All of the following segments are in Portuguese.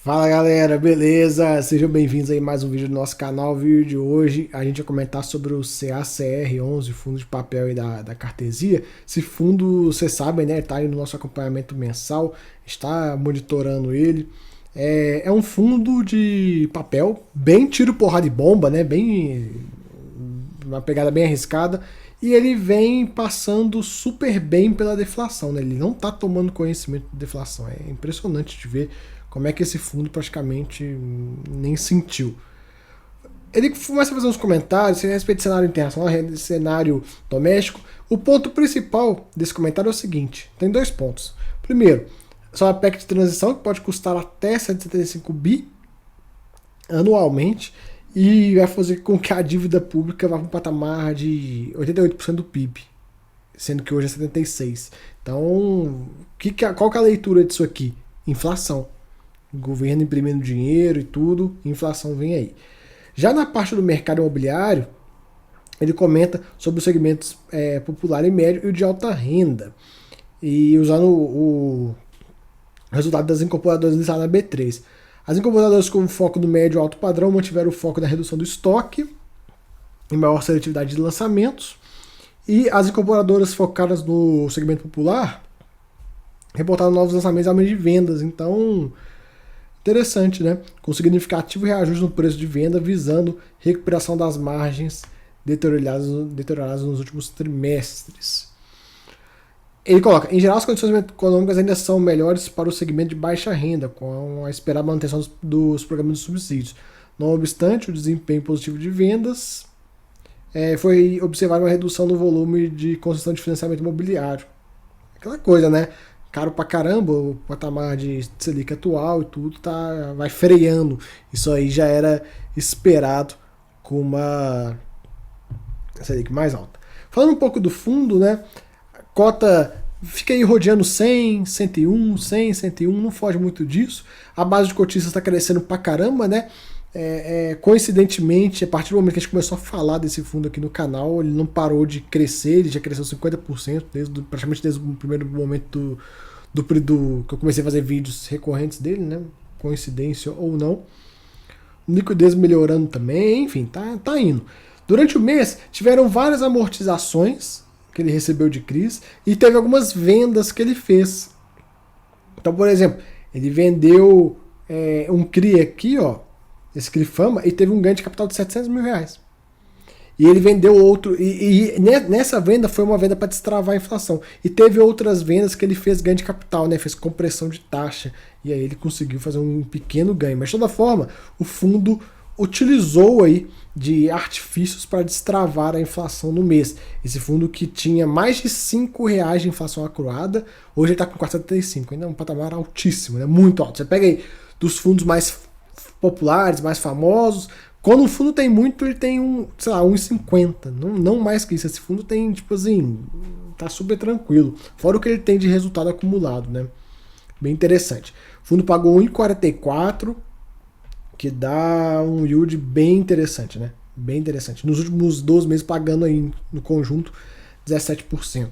Fala galera, beleza? Sejam bem-vindos aí a mais um vídeo do nosso canal. O vídeo de hoje a gente vai comentar sobre o CACR11, fundo de papel aí da Cartesia. Esse fundo, vocês sabem, né? Está aí no nosso acompanhamento mensal, está monitorando ele. É um fundo de papel, bem tiro, porrada e bomba, né? Bem, uma pegada bem arriscada. E ele vem passando super bem pela deflação, né? Ele não está tomando conhecimento de deflação. É impressionante de ver como é que esse fundo praticamente nem sentiu. Ele começa a fazer uns comentários a respeito do cenário internacional, cenário doméstico. O ponto principal desse comentário é o seguinte: tem dois pontos. Primeiro, só a PEC de transição, que pode custar até 175 bi anualmente, e vai fazer com que a dívida pública vá para um patamar de 88% do PIB, sendo que hoje é 76%. Então, qual que é a leitura disso aqui? Inflação. O governo imprimindo dinheiro e tudo, inflação vem aí. Já na parte do mercado imobiliário, ele comenta sobre os segmentos popular e médio e o de alta renda, e usando o resultado das incorporadoras listadas na B3. As incorporadoras com foco no médio e alto padrão mantiveram o foco na redução do estoque e maior seletividade de lançamentos, e as incorporadoras focadas no segmento popular reportaram novos lançamentos e aumento de vendas. Então, interessante, né? Com significativo reajuste no preço de venda, visando recuperação das margens deterioradas nos últimos trimestres. Ele coloca: em geral, as condições econômicas ainda são melhores para o segmento de baixa renda, com a esperada manutenção dos programas de subsídios. Não obstante o desempenho positivo de vendas, foi observada uma redução no volume de concessão de financiamento imobiliário. Aquela coisa, né? Caro pra caramba, o patamar de Selic atual e tudo vai freando. Isso aí já era esperado com uma Selic mais alta. Falando um pouco do fundo, né? A cota fica aí rodeando 100, 101, 100, 101, não foge muito disso. A base de cotistas está crescendo pra caramba, né? Coincidentemente, a partir do momento que a gente começou a falar desse fundo aqui no canal, ele não parou de crescer, ele já cresceu 50%, praticamente desde o primeiro momento do que eu comecei a fazer vídeos recorrentes dele, né? Coincidência ou não. Liquidez melhorando também, enfim, tá indo. Durante o mês, tiveram várias amortizações que ele recebeu de CRIs e teve algumas vendas que ele fez. Então, por exemplo, ele vendeu um CRI aqui, ó, esse CRI Fama, e teve um ganho de capital de 700 mil reais. E ele vendeu outro, e nessa venda foi uma venda para destravar a inflação. E teve outras vendas que ele fez ganho de capital, né? Fez compressão de taxa. E aí ele conseguiu fazer um pequeno ganho. Mas de toda forma, o fundo utilizou aí de artifícios para destravar a inflação no mês. Esse fundo que tinha mais de R$5 de inflação acruada, hoje ele está com 4,75. Ainda é um patamar altíssimo, né? Muito alto. Você pega aí dos fundos mais populares, mais famosos. Quando o fundo tem muito, ele tem sei lá, 1,50. Não mais que isso. Esse fundo tem, tipo assim, tá super tranquilo. Fora o que ele tem de resultado acumulado, né? Bem interessante. O fundo pagou 1,44, que dá um yield bem interessante, né? Bem interessante. Nos últimos 12 meses pagando aí no conjunto 17%.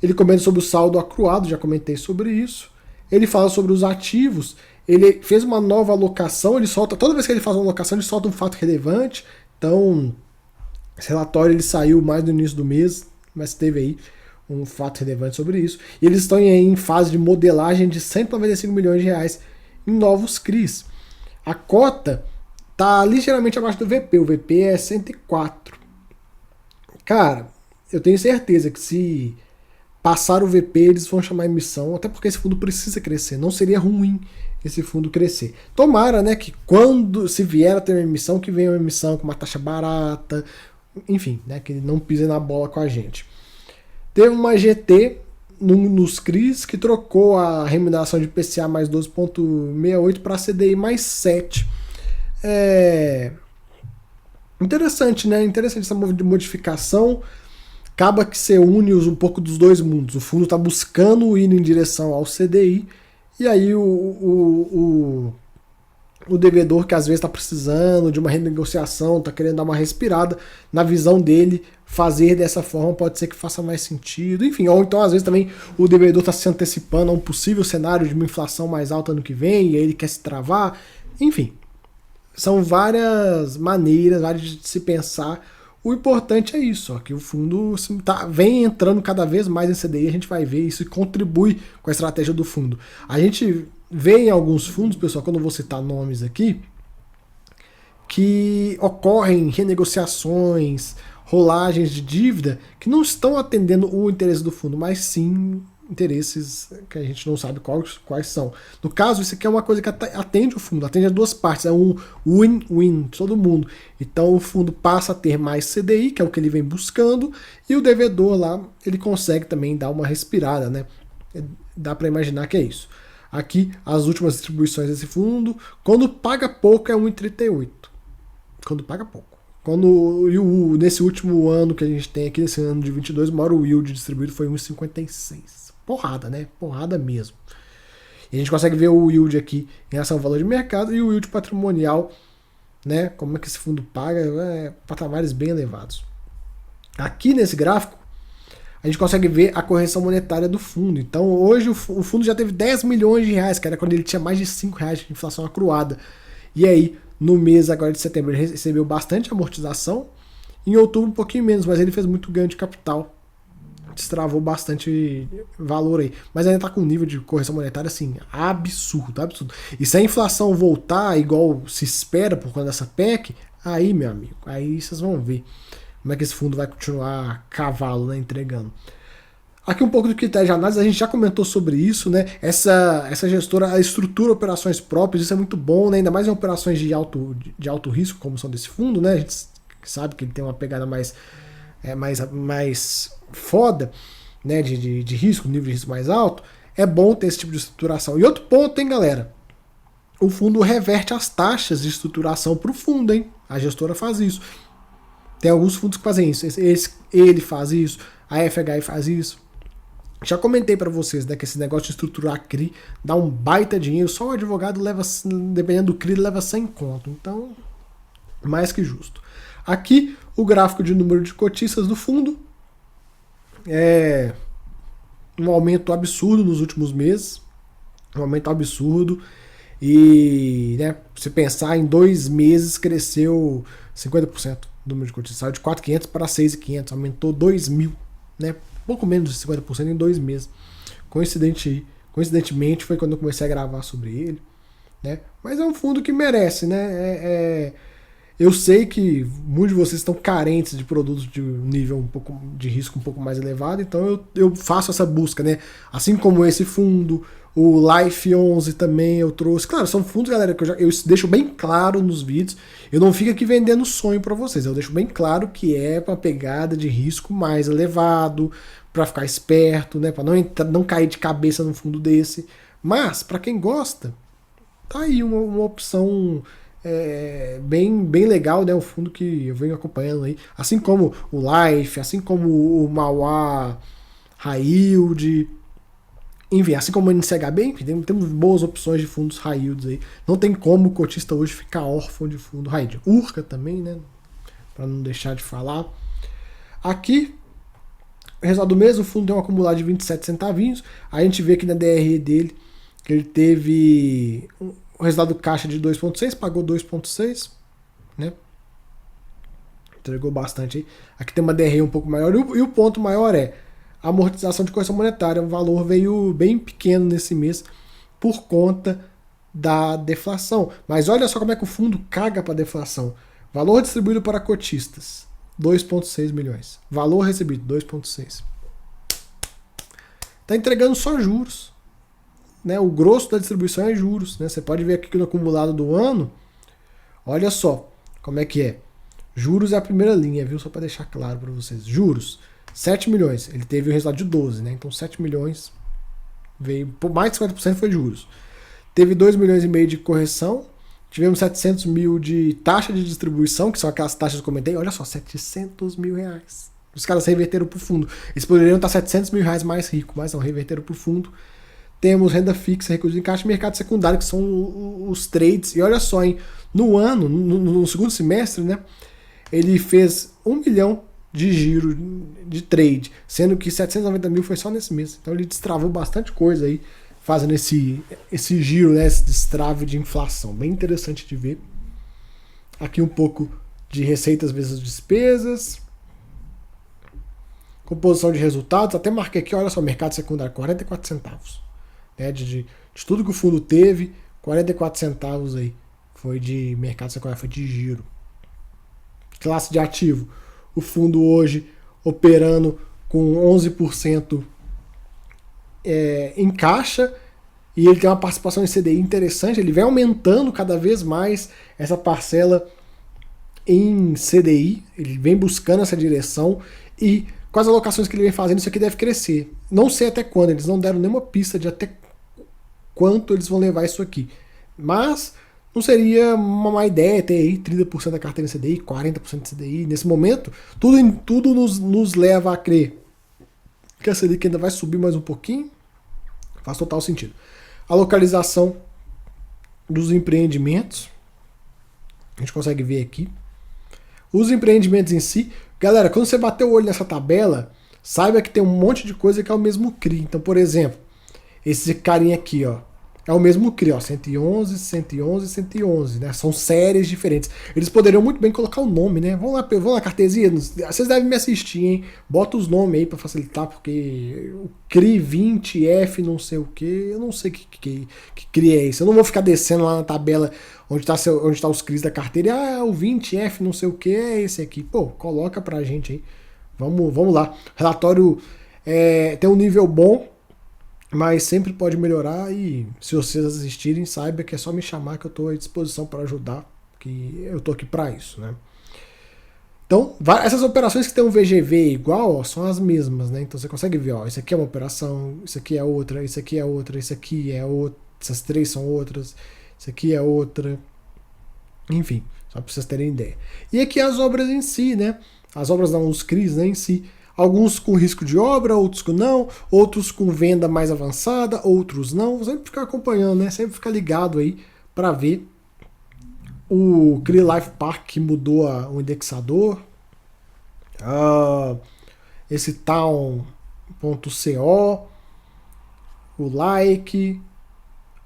Ele comenta sobre o saldo acruado, já comentei sobre isso. Ele fala sobre os ativos. Ele fez uma nova alocação, ele solta, toda vez que ele faz uma alocação, ele solta um fato relevante. Então, esse relatório ele saiu mais no início do mês, mas teve aí um fato relevante sobre isso. E eles estão em fase de modelagem de 195 milhões de reais em novos CRIs. A cota está ligeiramente abaixo do VP, o VP é 104. Cara, eu tenho certeza que se passar o VP, eles vão chamar emissão, até porque esse fundo precisa crescer. Não seria ruim esse fundo crescer. Tomara, né, que quando se vier a ter uma emissão, que venha uma emissão com uma taxa barata, enfim, né, que ele não pise na bola com a gente. Teve uma GT nos CRIs que trocou a remuneração de IPCA mais 12,68 para CDI mais 7. Interessante, né? Interessante essa modificação. Acaba que você une um pouco dos dois mundos. O fundo está buscando ir em direção ao CDI, e aí o o devedor que às vezes está precisando de uma renegociação, está querendo dar uma respirada, na visão dele, fazer dessa forma pode ser que faça mais sentido. Enfim, ou então às vezes também o devedor está se antecipando a um possível cenário de uma inflação mais alta no que vem, e aí ele quer se travar. Enfim, são várias maneiras, várias de se pensar. O importante é isso, ó, que o fundo vem entrando cada vez mais em CDI, a gente vai ver isso e contribui com a estratégia do fundo. A gente vê em alguns fundos, pessoal, quando eu vou citar nomes aqui, que ocorrem renegociações, rolagens de dívida que não estão atendendo o interesse do fundo, mas sim interesses que a gente não sabe quais são. No caso, isso aqui é uma coisa que atende o fundo, atende as duas partes, é um win-win, todo mundo. Então o fundo passa a ter mais CDI, que é o que ele vem buscando, e o devedor lá, ele consegue também dar uma respirada, né? Dá para imaginar que é isso. Aqui, as últimas distribuições desse fundo, quando paga pouco é 1,38. Quando paga pouco. Nesse último ano que a gente tem aqui, nesse ano de 22, o maior yield distribuído foi 1,56. Porrada, né? Porrada mesmo. E a gente consegue ver o yield aqui em relação ao valor de mercado e o yield patrimonial, né? Como é que esse fundo paga, patamares bem elevados. Aqui nesse gráfico, a gente consegue ver a correção monetária do fundo. Então hoje o fundo já teve 10 milhões de reais, que era quando ele tinha mais de 5 reais de inflação acruada. E aí, no mês agora de setembro, ele recebeu bastante amortização. Em outubro um pouquinho menos, mas ele fez muito ganho de capital. Destravou bastante valor aí. Mas ainda está com um nível de correção monetária assim, absurdo, absurdo. E se a inflação voltar igual se espera por conta dessa PEC, aí, meu amigo, aí vocês vão ver como é que esse fundo vai continuar cavalo, né, entregando. Aqui um pouco do critério de análise, a gente já comentou sobre isso, né? Essa gestora estrutura operações próprias, isso é muito bom, né? Ainda mais em operações de alto risco, como são desse fundo, né? A gente sabe que ele tem uma pegada mais foda, né? De risco, nível de risco mais alto. É bom ter esse tipo de estruturação. E outro ponto, hein, galera? O fundo reverte as taxas de estruturação para o fundo, hein? A gestora faz isso. Tem alguns fundos que fazem isso. Ele faz isso, a FHI faz isso. Já comentei para vocês, né, que esse negócio de estruturar CRI dá um baita dinheiro, só o advogado leva, dependendo do CRI, leva 100 conto. Então, mais que justo. Aqui, o gráfico de número de cotistas do fundo. É um aumento absurdo nos últimos meses. Um aumento absurdo. E, né, se pensar em 2 meses, cresceu 50% do número de cotistas. Saiu de 4.500 para 6.500. Aumentou 2.000, né? Pouco menos de 50% em 2 meses. Coincidentemente foi quando eu comecei a gravar sobre ele, né? Mas é um fundo que merece, né? Eu sei que muitos de vocês estão carentes de produtos de nível um pouco de risco um pouco mais elevado, então eu faço essa busca, né? Assim como esse fundo, o Life 11 também eu trouxe. Claro, são fundos, galera, que eu deixo bem claro nos vídeos. Eu não fico aqui vendendo sonho para vocês. Eu deixo bem claro que é uma pegada de risco mais elevado, para ficar esperto, né? Para não cair de cabeça num fundo desse. Mas, para quem gosta, tá aí uma opção bem legal, né? Um fundo que eu venho acompanhando aí. Assim como o Life, assim como o Mauá High Yield, enfim, assim como o NCHB, enfim, temos boas opções de fundos high yields aí. Não tem como o cotista hoje ficar órfão de fundo high yield. Urca também, né? Para não deixar de falar. Aqui, resultado do mês, o fundo tem um acumulado de 27 centavinhos. A gente vê aqui na DRE dele que ele teve o resultado caixa de 2,6, pagou 2,6, né? Entregou bastante aí. Aqui tem uma DRE um pouco maior. E o ponto maior é a amortização de correção monetária. O valor veio bem pequeno nesse mês por conta da deflação. Mas olha só como é que o fundo caga para a deflação. Valor distribuído para cotistas, 2,6 milhões. Valor recebido, 2,6. Está entregando só juros. Né? O grosso da distribuição é juros. Né? Você pode ver aqui que no acumulado do ano, olha só como é que é. Juros é a primeira linha, viu? Só para deixar claro para vocês. Juros, 7 milhões. Ele teve o resultado de 12, né? Então 7 milhões veio, por mais de 50% foi juros. Teve 2 milhões e meio de correção. Tivemos 700 mil de taxa de distribuição, que são aquelas taxas que eu comentei. Olha só, 700 mil reais. Os caras reverteram para o fundo. Eles poderiam estar 700 mil reais mais ricos, mas não, reverteram para o fundo. temos renda fixa, recursos em caixa e mercado secundário, que são os trades. E olha só, hein, no segundo semestre, né, ele fez 1 milhão de giro de trade, sendo que 790 mil foi só nesse mês. Então ele destravou bastante coisa aí, fazendo esse giro, né, esse destrave de inflação. Bem interessante de ver. Aqui um pouco de receitas vezes despesas. Composição de resultados. Até marquei aqui, olha só, mercado secundário, 44 centavos. Né, de tudo que o fundo teve, 44 centavos aí foi de mercado secundário, foi de giro. Classe de ativo. O fundo hoje operando com 11% em caixa, e ele tem uma participação em CDI interessante, ele vem aumentando cada vez mais essa parcela em CDI, ele vem buscando essa direção, e com as alocações que ele vem fazendo, isso aqui deve crescer. Não sei até quando, eles não deram nenhuma pista de até quanto eles vão levar isso aqui. Mas não seria uma má ideia ter aí 30% da carteira em CDI, 40% de CDI. Nesse momento, tudo nos leva a crer que a Selic ainda vai subir mais um pouquinho. Faz total sentido. A localização dos empreendimentos, a gente consegue ver aqui. Os empreendimentos em si, galera, quando você bater o olho nessa tabela, saiba que tem um monte de coisa que é o mesmo CRI. Então, por exemplo, esse carinha aqui, ó, é o mesmo CRI, ó, 111, 111, 111, né? São séries diferentes. Eles poderiam muito bem colocar o nome, né? Vamos lá, cartesia, vocês devem me assistir, hein? Bota os nomes aí pra facilitar, porque o CRI 20F não sei o que, eu não sei que CRI é esse. Eu não vou ficar descendo lá na tabela onde tá os CRIs da carteira, o 20F não sei o que é esse aqui. Pô, coloca pra gente aí. Vamos lá. Relatório tem um nível bom, mas sempre pode melhorar, e se vocês assistirem, saiba que é só me chamar que eu estou à disposição para ajudar, que eu estou aqui para isso, né? Então, essas operações que tem um VGV igual, ó, são as mesmas, né? Então você consegue ver, ó, isso aqui é uma operação, isso aqui é outra, isso aqui é outra, isso aqui é outra, essas três são outras, isso aqui é outra, enfim, só para vocês terem ideia. E aqui as obras em si, né? As obras não, os CRIs, né, em si. Alguns com risco de obra, outros com não, outros com venda mais avançada, outros não. Sempre ficar acompanhando, né? Sempre ficar ligado aí para ver. O CRI Life Park que mudou o indexador. Esse Town.co. O Like.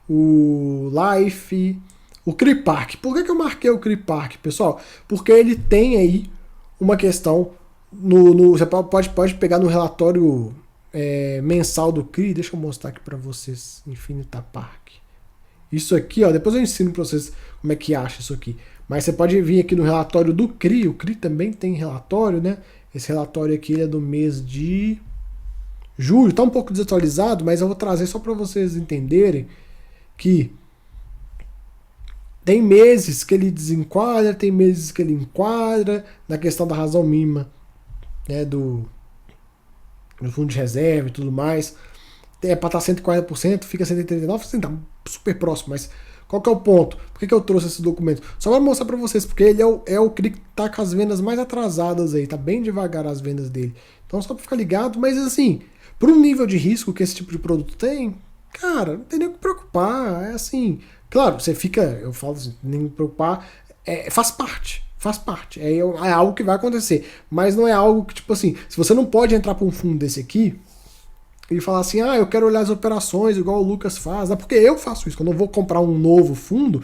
O Life. O CRI Park. Por que eu marquei o CRI Park, pessoal? Porque ele tem aí uma questão. Você pode pegar no relatório mensal do CRI, deixa eu mostrar aqui para vocês, Infinita Park. Isso aqui, ó, depois eu ensino para vocês como é que acha isso aqui. Mas você pode vir aqui no relatório do CRI, o CRI também tem relatório, né? Esse relatório aqui ele é do mês de julho, tá um pouco desatualizado, mas eu vou trazer só para vocês entenderem que tem meses que ele desenquadra, tem meses que ele enquadra na questão da razão mínima, né, do fundo de reserva e tudo mais. Para estar 140%, fica 139%, assim, tá super próximo, mas qual que é o ponto? Por que eu trouxe esse documento? Só para mostrar para vocês, porque ele é o CRI que tá com as vendas mais atrasadas aí, tá bem devagar as vendas dele. Então só para ficar ligado, mas assim, para um nível de risco que esse tipo de produto tem, cara, não tem nem o que preocupar, é assim, claro, você fica, eu falo assim, nem me preocupar, faz parte, é algo que vai acontecer, mas não é algo que, tipo assim, se você não pode entrar para um fundo desse aqui e falar assim, eu quero olhar as operações igual o Lucas faz, porque eu faço isso, quando eu vou comprar um novo fundo,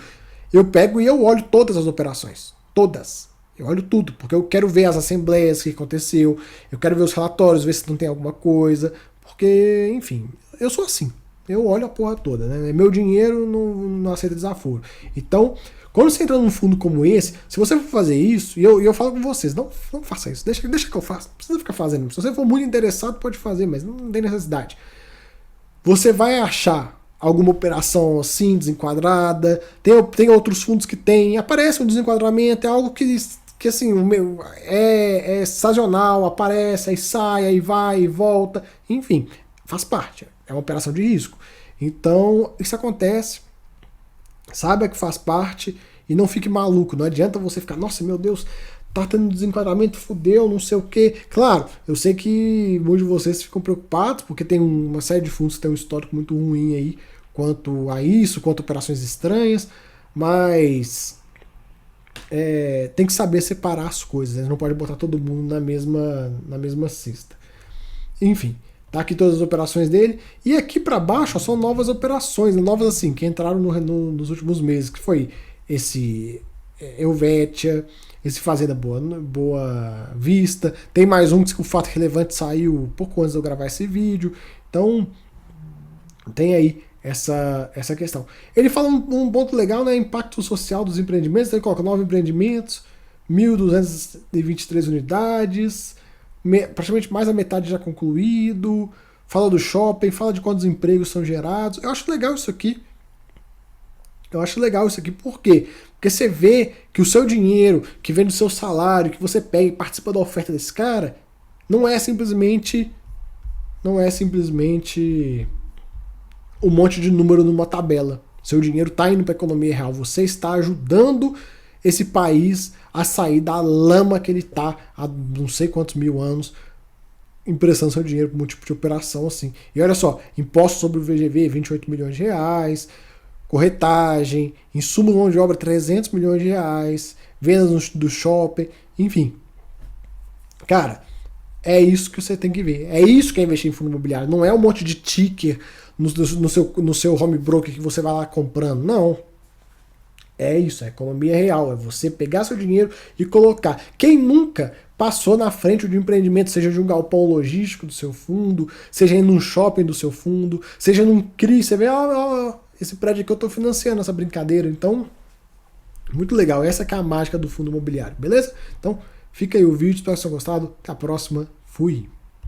eu pego e eu olho todas as operações, todas, eu olho tudo, porque eu quero ver as assembleias que aconteceu, eu quero ver os relatórios, ver se não tem alguma coisa, porque, enfim, eu sou assim, eu olho a porra toda, né? Meu dinheiro não aceita desaforo. Então, quando você entra num fundo como esse, se você for fazer isso, e eu falo com vocês, não faça isso, deixa que eu faça, não precisa ficar fazendo. Se você for muito interessado, pode fazer, mas não tem necessidade. Você vai achar alguma operação assim, desenquadrada, tem outros fundos que aparece um desenquadramento, é algo que assim, é sazonal, aparece, aí sai, aí vai e volta, enfim, faz parte, é uma operação de risco. Então, isso acontece, saiba que faz parte e não fique maluco. Não adianta você ficar, nossa, meu Deus, tá tendo desenquadramento, fudeu, não sei o que. Claro, eu sei que muitos de vocês ficam preocupados, porque tem uma série de fundos que tem um histórico muito ruim aí quanto a isso, quanto a operações estranhas, mas tem que saber separar as coisas, né? Não pode botar todo mundo na mesma cesta. Enfim, tá aqui todas as operações dele. E aqui para baixo ó, são novas operações, novas assim, que entraram nos últimos meses, que foi esse Helvetia, esse Fazenda Boa Vista. Tem mais um que o fato relevante saiu pouco antes de eu gravar esse vídeo. Então, tem aí essa questão. Ele fala um ponto legal, né? Impacto social dos empreendimentos. Então ele coloca 9 empreendimentos, 1.223 unidades, praticamente mais da metade já concluído. Fala do shopping, fala de quantos empregos são gerados. Eu acho legal isso aqui. Por quê? Porque você vê que o seu dinheiro, que vem do seu salário, que você pega e participa da oferta desse cara, não é simplesmente um monte de número numa tabela. Seu dinheiro está indo para a economia real. Você está ajudando esse país a sair da lama que ele está há não sei quantos mil anos, emprestando seu dinheiro para um tipo de operação assim. E olha só, imposto sobre o VGV, 28 milhões de reais, corretagem, insumo de mão de obra, 300 milhões de reais, vendas do shopping, enfim. Cara, é isso que você tem que ver. É isso que é investir em fundo imobiliário. Não é um monte de ticker no seu home broker que você vai lá comprando. Não. É isso, é economia real. É você pegar seu dinheiro e colocar. Quem nunca passou na frente de um empreendimento, seja de um galpão logístico do seu fundo, seja em um shopping do seu fundo, seja num CRI, você vê, esse prédio aqui eu estou financiando essa brincadeira. Então, muito legal. Essa que é a mágica do fundo imobiliário, beleza? Então, fica aí o vídeo, espero que vocês tenham gostado. Até a próxima. Fui!